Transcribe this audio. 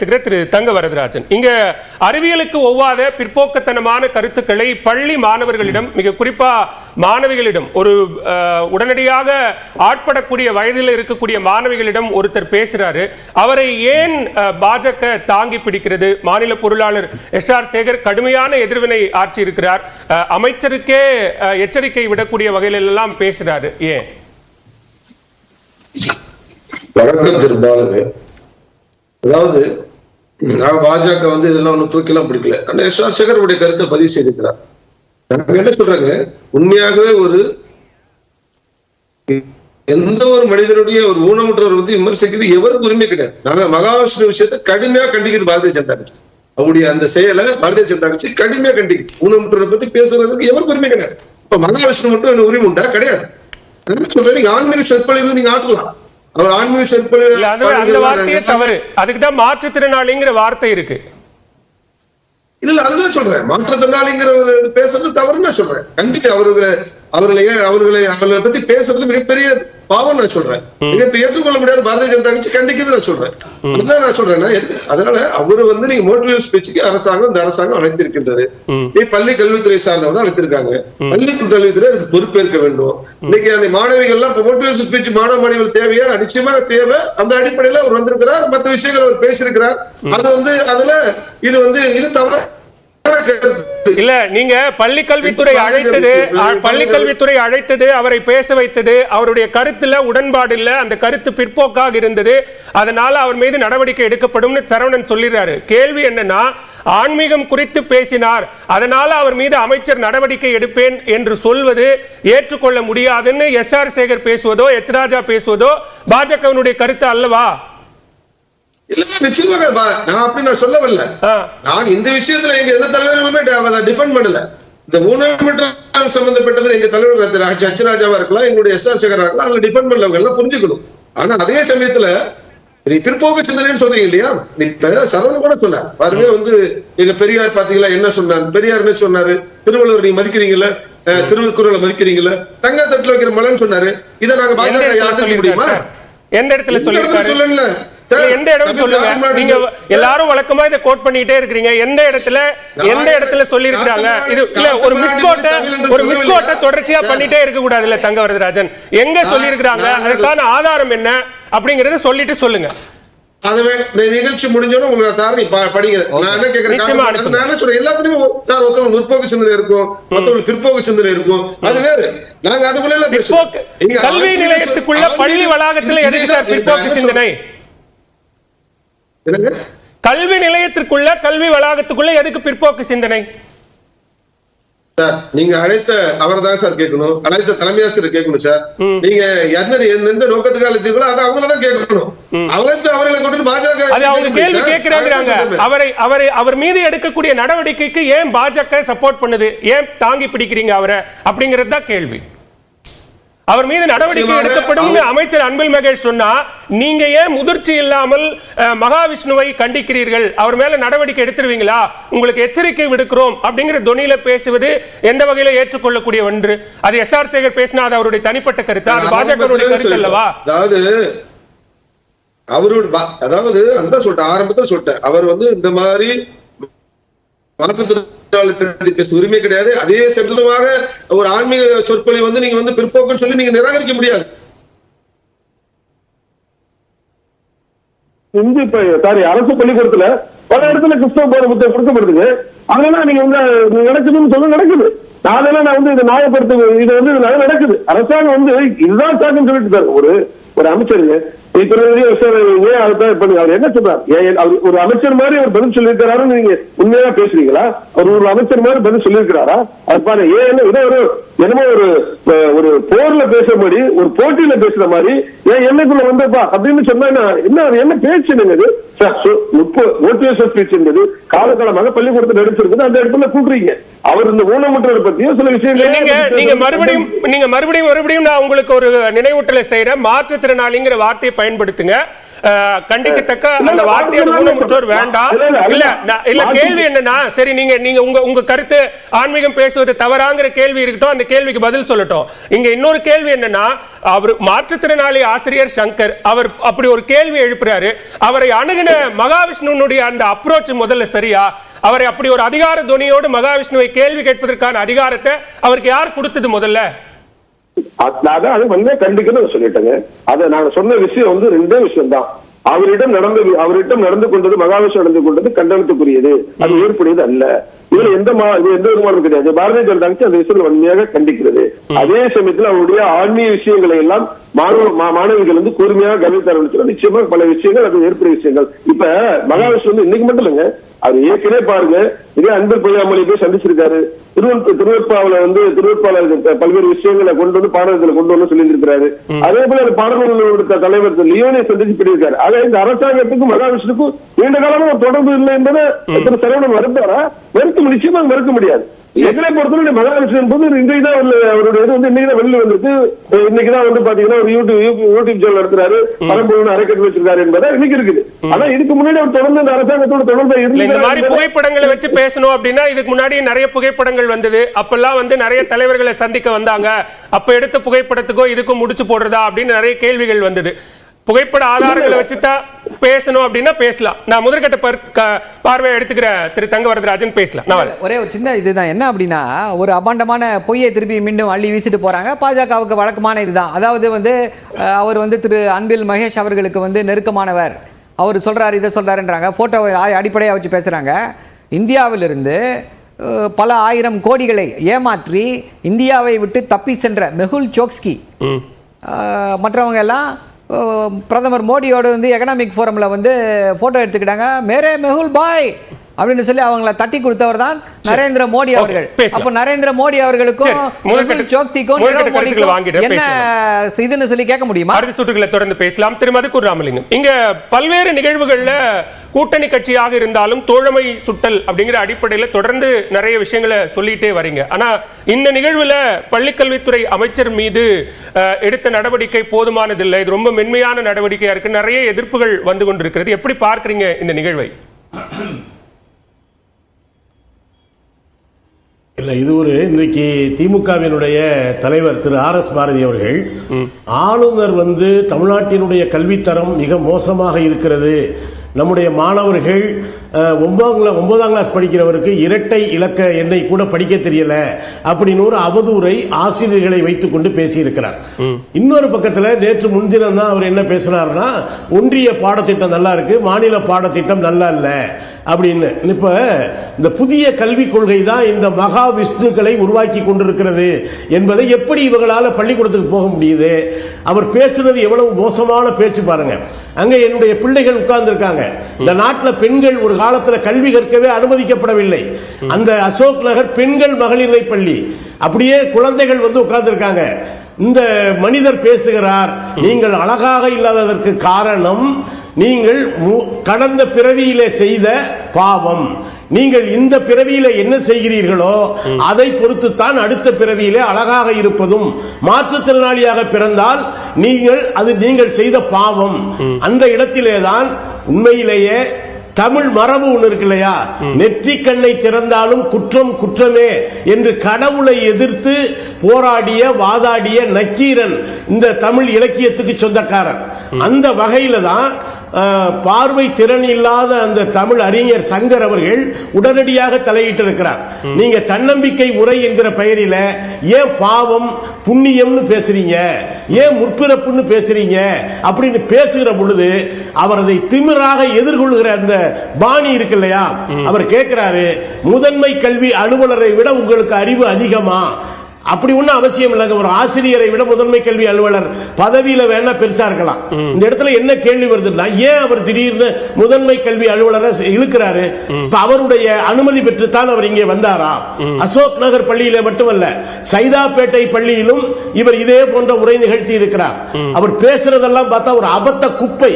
திரு தங்க வரதராஜன், இங்க அறிவியலுக்கு ஒவ்வாத பிற்போக்குத்தனமான கருத்துக்களை பள்ளி மாணவர்களிடம், மிக குறிப்பா மாணவிகளிடம், ஒரு உடனடியாக ஆட்படக்கூடிய வயதில் இருக்கக்கூடிய மாணவிகளிடம் ஒருத்தர் பேசுறாரு. அவரை ஏன் பாஜக தாங்கி பிடிக்கிறது? மாநில பொருளாளர் எஸ்.ஆர். சேகர் கடுமையான எதிர்வினை ஆற்றியிருக்கிறார். அமைச்சருக்கே எச்சரிக்கை விடக்கூடிய வகையில் எல்லாம் பேசுறாரு. ஏன்? அதாவது பாஜக இதெல்லாம் ஒண்ணு தூக்கிலாம் பிடிக்கல. ஆனா எஸ்.ஆர். சேகருடைய கருத்தை பதிவு செய்திருக்கிறார். நாங்க என்ன சொல்றாங்க, உண்மையாகவே எந்த ஒரு மனிதனுடைய ஒரு ஊனமுற்றவர் விமர்சிக்கிறது எவருக்கு உரிமை கிடையாது. நாங்க மகாவிஷ்ணு விஷயத்தை கடுமையா கண்டிக்கிறது பாரதிய ஜனதா கட்சி. அவருடைய அந்த செயலை பாரதிய ஜனதா கட்சி கடுமையா கண்டிக்குது. ஊனமுற்றவரை பத்தி பேசுறதுக்கு எவருக்கு உரிமை கிடையாது. இப்ப மகாவிஷ்ணு மட்டும் உரிமை உண்டா? கிடையாது. சொல்றேன், நீங்க ஆன்மீக சொற்பொழிவு நீங்க ஆட்டலாம். அவர் ஆன்மீக சொற்பொழிவு அந்த வார்த்தையே தவறு. அதுக்குதான் மாற்றுத்திறனாளிங்கிற வார்த்தை இருக்கு. இல்ல, அதுதான் சொல்றேன். மாற்றுத்திறனாளிங்கிற பேசுறது தவறுன்னு நான் சொல்றேன். கண்டிப்பா அவர்களை பத்தி பேசுறது மிகப்பெரிய பாவம் நான் சொல்றேன். மிகப்பெரிய ஏற்றுக்கொள்ள முடியாத பாரதிய ஜனதா கட்சி கண்டிக்கிறது நான் சொல்றேன். அதுதான் நான் சொல்றேன். அதனால அவரு நீங்க மோட்டிவேஷன் ஸ்பீச்சுக்கு இந்த அரசாங்கம் அழைத்திருக்கின்றது. பள்ளி கல்வித்துறை சார்ந்தவங்க அழைத்திருக்காங்க. பள்ளி கல்வித்துறை அதுக்கு பொறுப்பேற்க வேண்டும். இன்னைக்கு அந்த மாணவிகள் எல்லாம் மோட்டிவேஷன் ஸ்பீச் மாணவ மாணவிகள் தேவையா? நிச்சயமாக தேவை. அந்த அடிப்படையில அவர் வந்திருக்கிறார். மற்ற விஷயங்கள் அவர் பேசியிருக்கிறார். அதுல இது தவறு இல்ல. நீங்க பள்ளி கல்வித்துறை அழைத்தது, அவரை பேச வைத்தது, அவருடைய கருத்துல உடன்பாடு இல்ல, அந்த கருத்து பிற்போக்காக இருந்தது, அதனால அவர் மீது நடவடிக்கை எடுக்கப்படும் சரவணன் சொல்லிடுறாரு. கேள்வி என்னன்னா, ஆன்மீகம் குறித்து பேசினார், அதனால அவர் மீது அமைச்சர் நடவடிக்கை எடுப்பேன் என்று சொல்வது ஏற்றுக்கொள்ள முடியாதுன்னு எஸ்.ஆர். சேகர் பேசுவதோ, எச். ராஜா பேசுவதோ பாஜகவினுடைய கருத்து அல்லவா? நிச்சயமாக நான் அப்படி நான் சொல்லவில்லை. நான் இந்த விஷயத்துல எங்க எந்த தலைவர்களுமே டிஃபெண்ட் பண்ணல. இந்த ஊனமுற்ற சம்பந்தப்பட்டது எங்க தலைவர் எச். ராஜாவா இருக்கலாம், எங்களுடைய எஸ்.ஆர். சேகரா இருக்கலாம், அதுல டிஃபெண்ட் பண்ணவங்க எல்லாம் புரிஞ்சுக்கணும். ஆனா அதே சமயத்துல பிற்போக்கு சிந்தனைன்னு சொல்றீங்க இல்லையா? இப்ப சரவணன் கூட சொன்னார் பாருங்க, எங்க பெரியார் பாத்தீங்களா என்ன சொன்னார்? பெரியார் என்ன சொன்னாரு? திருவள்ளுவர் நீங்க மதிக்கிறீங்கல்ல, திருக்குறளை மதிக்கிறீங்கல்ல, தங்க தட்டுல வைக்கிற மலைன்னு சொன்னாரு. இதை நாங்க பாஜக யாருக்கு முடியுமா? எந்த இடத்துல சொல்லிருக்காரு? எந்த இடம் சொல்லுங்க. நீங்க எல்லாரும் வழக்கமா இதை கோட் பண்ணிட்டே இருக்கீங்க. எந்த இடத்துல சொல்லி இருக்காங்க? இது இல்ல, ஒரு மிஸ்கோட்டை தொடர்ச்சியா பண்ணிட்டே இருக்க கூடாது இல்ல தங்க வரதராஜன். எங்க சொல்லி இருக்காங்க, அதற்கான ஆதாரம் என்ன அப்படிங்கறத சொல்லிட்டு சொல்லுங்க. அதுவே நிகழ்ச்சி முடிஞ்சோட உங்களுக்கு தாரணி படிங்க. நான் என்ன கேக்குறேன், நான் என்ன சொல்றேன், எல்லாத்துலயும் சார் ஒருத்தவங்க முற்போக்கு சிந்தனை இருக்கும், மற்றவங்க பிற்போக்கு சிந்தனை இருக்கும். அது வேறு. நாங்க அதுக்குள்ள கல்வி நிலையத்துக்குள்ள பள்ளி வளாகத்துல எதுக்கு சார் பிற்போக்கு சிந்தனை? கல்வி நிலையத்திற்குள்ள கல்வி வளாகத்துக்குள்ள எதுக்கு பிற்போக்கு சிந்தனை? நீங்க அழைத்த அவர் தான் சார் கேட்கணும், அழைத்த தலைமை ஆசிரியர் கேட்கணும் சார். நீங்க எந்த நோக்கத்துக்கு அழைத்தீங்களோ அதை அவங்களதான் கேட்கணும். அவர்களை கொண்டு பாஜக அவங்க கேள்வி கேட்கிறாங்க. அவர் மீது எடுக்கக்கூடிய நடவடிக்கைக்கு ஏன் பாஜக சப்போர்ட் பண்ணுது, ஏன் தாங்கி பிடிக்கிறீங்க அவரை அப்படிங்கிறது தான் கேள்வி. அவர் மீது நடவடிக்கை எடுக்கப்படும் அமைச்சர் அன்பில் மகேஷ் சொன்னா, நீங்க ஏன் முதிர்ச்சி இல்லாமல் மகாவிஷ்ணுவை கண்டிக்கிறீர்கள்? அவர் மேல நடவடிக்கை எடுத்துருவீங்களா? உங்களுக்கு எச்சரிக்கை விடுக்கிறோம் அப்படிங்கிற தொனியில பேசுவது எந்த வகையில ஏற்றுக்கொள்ளக்கூடிய ஒன்று? அது எஸ்.ஆர். சேகர் பேசினா அது அவருடைய தனிப்பட்ட கருத்து, அது பாஜகவுடைய கருத்து அல்லவா? அதாவது அந்த சொல்லிட்டேன், ஆரம்பத்தில் சொல்லிட்டேன், அவர் இந்த மாதிரி பேச உரிமை கிடையாது. அதே சம்பந்தமாக ஒரு ஆன்மீக சொற்பொழிவு நீங்க பிற்போக்குன்னு சொல்லி நீங்க நிராகரிக்க முடியாது. அரசு பள்ளிக்கூடத்துல பல இடத்துல கிறிஸ்தவ போற புத்தகம் கொடுக்கப்படுதுங்க. அதெல்லாம் நீங்க நடக்குதுன்னு சொல்ல நடக்குது. அதெல்லாம் நான் இதை நியாயப்படுத்த இது நடக்குது. அரசாங்கம் இதுதான் சாக்குன்னு சொல்லிட்டு ஒரு அமைச்சருங்க அவர் என்ன சொல்றாரு? ஒரு அமைச்சர் மாதிரி அவர் பதில் சொல்லியிருக்கிறாரு. நீங்க உண்மையா பேசுறீங்களா? அவர் ஒரு அமைச்சர் மாதிரி பதில் சொல்லியிருக்கிறாரா? அது பாருங்க. என்னமோ ஒரு போர்ல பேசுறபடி, ஒரு போட்டியில பேசுற மாதிரி ஏன் என்னக்குள்ள வந்தப்பா அப்படின்னு சொன்னா என்ன பேச்சு? மோட்டிவேஷன் ஸ்பீச் என்பது காலகாலமாக பள்ளிக்கூடத்தில் நடிச்சிருக்குது. அந்த இடத்துல கூட்டுறீங்க. அவர் இந்த ஊனமுற்றவர் பத்தியும் சில விஷயங்கள் நீங்க மறுபடியும் நான் உங்களுக்கு ஒரு நினைவூட்டலை செய்யற, மாற்றுத்திறனாளிங்கிற வார்த்தையை பயன்படுத்துங்க. கண்டிக்கத்தக்க அந்த வார்த்தையோட ஊனமுற்றோர் வேண்டாம். இல்ல கேள்வி என்னன்னா, சரி நீங்க உங்க கருத்து ஆன்மீகம் பேசுவது தவறாங்கிற கேள்வி இருக்கட்டும், அந்த கேள்விக்கு பதில் சொல்லட்டும். இங்க இன்னொரு கேள்வி என்னன்னா, அவர் மாற்றுத்திறனாளி ஆசிரியர் சங்கர் அவர் அப்படி ஒரு கேள்வி எழுப்புறாரு. அவரை அணுகின மகாவிஷ்ணுனுடைய அந்த அப்ரோச் முதல்ல சரியா? அவரை அப்படி ஒரு அதிகார துணியோடு மகாவிஷ்ணுவை கேள்வி கேட்பதற்கான அதிகாரத்தை அவருக்கு யார் கொடுத்தது முதல்ல? அது வந்து கண்டிக்கணும் சொல்லிட்டேங்க. அதை நான் சொன்ன விஷயம் வந்து ரெண்டே விஷயம் தான். அவரிடம் நடந்து கொண்டது, மகாவிஷ்ணு நடந்து கொண்டது கண்டனத்துக்குரியது, அது ஏற்புடையது அல்ல. இதுல எந்த விதமானம் கிடையாது. பாரதிய ஜனதா கட்சி அந்த விஷயத்தை வன்மையாக கண்டிக்கிறது. அதே சமயத்தில் அவருடைய ஆன்மீக விஷயங்களை எல்லாம் மாணவிகள் வந்து கூர்மையாக கவனித்து ஆரம்பிச்சு நிச்சயமா பல விஷயங்கள் அது ஏற்புடைய விஷயங்கள். இப்ப மகாவிஷ்ணு வந்து இன்னைக்கு மட்டும் இல்லைங்க, அவர் ஏற்கனவே பாருங்க, இதே அன்பில் பொய்யாமொழி போய் சந்திச்சிருக்காரு. திருவற்பாவில வந்து பல்வேறு விஷயங்களை கொண்டு வந்து பாடல்களை கொண்டு வந்து சொல்லியிருக்கிறாரு. அதே போல அந்த பாடல்களோட தலைவர் லியோனை சந்திச்சு பண்ணியிருக்காரு. ஆக இந்த அரசாங்கத்துக்கும் மகாவிஷ்ணுக்கும் நீண்ட காலமா ஒரு தொடர்பு இல்லை என்பதை திரு சரவணன் மறுத்தாரா? நிச்சயமா மறுக்க முடியாது. எங்களை பொறுத்தவரை மகாவிஷ்ணு என்பது இன்றைக்குதான் அவருடைய இது வந்து இன்னைக்குதான் வெளியில வந்திருக்கு. இன்னைக்குதான் வந்து பாத்தீங்கன்னா ஒரு யூடியூப் சேனல் நடத்துறாரு, பரம்பொருள் அரைக்கட்டு வச்சிருக்காரு என்பதா இன்னைக்கு இருக்குது. ஆனா இதுக்கு முன்னாடி அவர் தொடர்ந்து இந்த அரசாங்கத்தோட தொடர்ந்து இந்த மாதிரி புகைப்படங்களை வச்சு பேசணும் அப்படின்னா இதுக்கு முன்னாடி நிறைய புகைப்படங்கள் வந்தது. அப்பெல்லாம் வந்து நிறைய தலைவர்களை சந்திக்க வந்தாங்க. அப்ப எடுத்த புகைப்படத்துக்கோ இதுக்கும் முடிச்சு போடுறதா அப்படின்னு நிறைய கேள்விகள் வந்தது. புகைப்பட ஆதாரங்களை வச்சுதான் பேசணும் அப்படின்னா பேசலாம். நான் முதற்கட்ட பார்வையை எடுத்துக்கிற திரு தங்கவரதராஜன் பேசலாம். ஒரே ஒரு சின்ன இதுதான் என்ன அப்படின்னா, ஒரு அபாண்டமான பொய்யை திருப்பி மீண்டும் அள்ளி வீசிட்டு போறாங்க. பாஜகவுக்கு வழக்கமான இதுதான். அதாவது வந்து அவர் வந்து திரு அன்பில் மகேஷ் அவர்களுக்கு வந்து நெருக்கமானவர், அவர் சொல்றாரு இதை சொல்றாருன்றாங்க, போட்டோவை அடிப்படையாக வச்சு பேசுறாங்க. இந்தியாவிலிருந்து பல ஆயிரம் கோடிகளை ஏமாற்றி இந்தியாவை விட்டு தப்பி சென்ற மெகுல் சோக்ஸ்கி மற்றவங்க எல்லாம் பிரதமர் மோடியோடு வந்து எகனாமிக் ஃபோரமில் வந்து ஃபோட்டோ எடுத்துக்கிட்டாங்க. மேரே மெகுல் பாய் அப்படின்னு சொல்லி அவங்கள தட்டி கொடுத்தவர் தான் நரேந்திர மோடி அவர்கள். அப்ப நரேந்திர மோடி அவர்களுக்கும் என்ன இதுன்னு சொல்லி கேட்க முடியுமா? அடுத்த சுற்றுகளை தொடர்ந்து பேசலாம். திருமதி ராமலிங்கம், இங்க பல்வேறு நிகழ்வுகள்ல கூட்டணி கட்சியாக இருந்தாலும் தோழமை சுட்டல் அப்படிங்கிற அடிப்படையில் தொடர்ந்து நிறைய விஷயங்களை சொல்லிட்டே வரீங்க. ஆனா இந்த நிகழ்வுல பள்ளிக்கல்வித்துறை அமைச்சர் மீது எடுத்த நடவடிக்கை போதுமானதில்லை, இது ரொம்ப மென்மையான நடவடிக்கையா இருக்கு, நிறைய எதிர்ப்புகள் வந்து கொண்டிருக்கிறது. எப்படி பார்க்கறீங்க இந்த நிகழ்வை? இல்லை, இது ஒரு இன்றைக்கு திமுகவினுடைய தலைவர் திரு RS பாரதி அவர்கள் ஆளுநர் வந்து தமிழ்நாட்டினுடைய கல்வித்தரம் மிக மோசமாக இருக்கிறது, நம்முடைய மாணவர்கள் 9ஆம் கிளாஸ் படிக்கிறவருக்கு இரட்டை இலக்க எண்ணை கூட படிக்க தெரியல அப்படின்னு ஒரு அவதூறை ஆசிரியர்களை வைத்துக் கொண்டு பேசியிருக்கிறார். இன்னொரு பக்கத்தில் நேற்று முன்தினம் தான் அவர் என்ன பேசினார்னா, ஒன்றிய பாடத்திட்டம் நல்லா இருக்கு, மாநில பாடத்திட்டம் நல்லா இல்லை அப்படின்னு. இப்ப இந்த புதிய கல்விக் கொள்கை தான் இந்த மகா விஷ்ணுக்களை உருவாக்கி கொண்டிருக்கிறது என்பதை எப்படி இவங்களால பள்ளிக்கூடத்துக்கு போக முடியுது? அவர் பேசுறது எவ்வளவு மோசமான பேச்சு பாருங்க. அங்க என்னுடைய பிள்ளைகள் உட்கார்ந்து இருக்காங்க. இந்த நாட்டில் பெண்கள் ஒரு காலத்தில் கல்வி கற்கவே அனுமதிக்கப்படவில்லை. அந்த அசோக் நகர் பெண்கள் மகளிர் பள்ளி, அப்படியே குழந்தைகள் வந்து உட்கார்ந்து இருக்காங்க. இந்த மனிதர் பேசுகிறார், நீங்கள் அழகாக இல்லாததற்கு காரணம் நீங்கள் கடந்த பிறவியிலே செய்த பாவம், நீங்கள் இந்த பிறவியில என்ன செய்கிறீர்களோ அதை பொறுத்துத்தான் அடுத்த பிறவியிலே அழகாக இருப்பதும், மாற்றுத்திறனாளியாக பிறந்தால் நீங்கள் செய்த பாவம். அந்த இடத்திலேதான் உண்மையிலேயே தமிழ் மரபு ஒன்று இருக்கு இல்லையா, நெற்றி கண்ணை திறந்தாலும் குற்றம் குற்றமே என்று கடவுளை எதிர்த்து போராடிய வாதாடிய நக்கீரன் இந்த தமிழ் இலக்கியத்துக்கு சொந்தக்காரன். அந்த வகையில தான் பார்வை திறன் இல்லாத அந்த தமிழ் அறிஞர் சங்கர் அவர்கள் உடனடியாக தலையிட்டு இருக்கிறார். நீங்க தன்னம்பிக்கை உரை என்கிற பெயரில ஏன் பாவம் புண்ணியம்னு பேசுறீங்க, ஏன் முற்பிறப்புன்னு பேசுறீங்க அப்படின்னு பேசுகிற பொழுது அவர் அதை திமிராக எதிர்கொள்கிற அந்த பாணி இருக்கு இல்லையா, அவர் கேட்கிறாரு, முதன்மை கல்வி அலுவலரை விட உங்களுக்கு அறிவு அதிகமா? அப்படி ஒன்னும் அவசியம் இல்லைங்க. ஒரு ஆசிரியரை விட முதன்மை கல்வி அலுவலர் பதவியில வேணா பெருசா இருக்கலாம். இந்த இடத்துல என்ன கேள்வி வருதுன்னா, ஏன் அவர் திடீர்னு முதன்மை கல்வி அலுவலரை இழுக்கிறாரு? அவருடைய அனுமதி பெற்றுத்தான் அவர் இங்கே வந்தாரா? அசோக் நகர் பள்ளியில மட்டுமல்ல, சைதாப்பேட்டை பள்ளியிலும் இவர் இதே போன்ற உரை நிகழ்த்தி இருக்கிறார். அவர் பேசுறதெல்லாம் பார்த்தா ஒரு அபத்த குப்பை.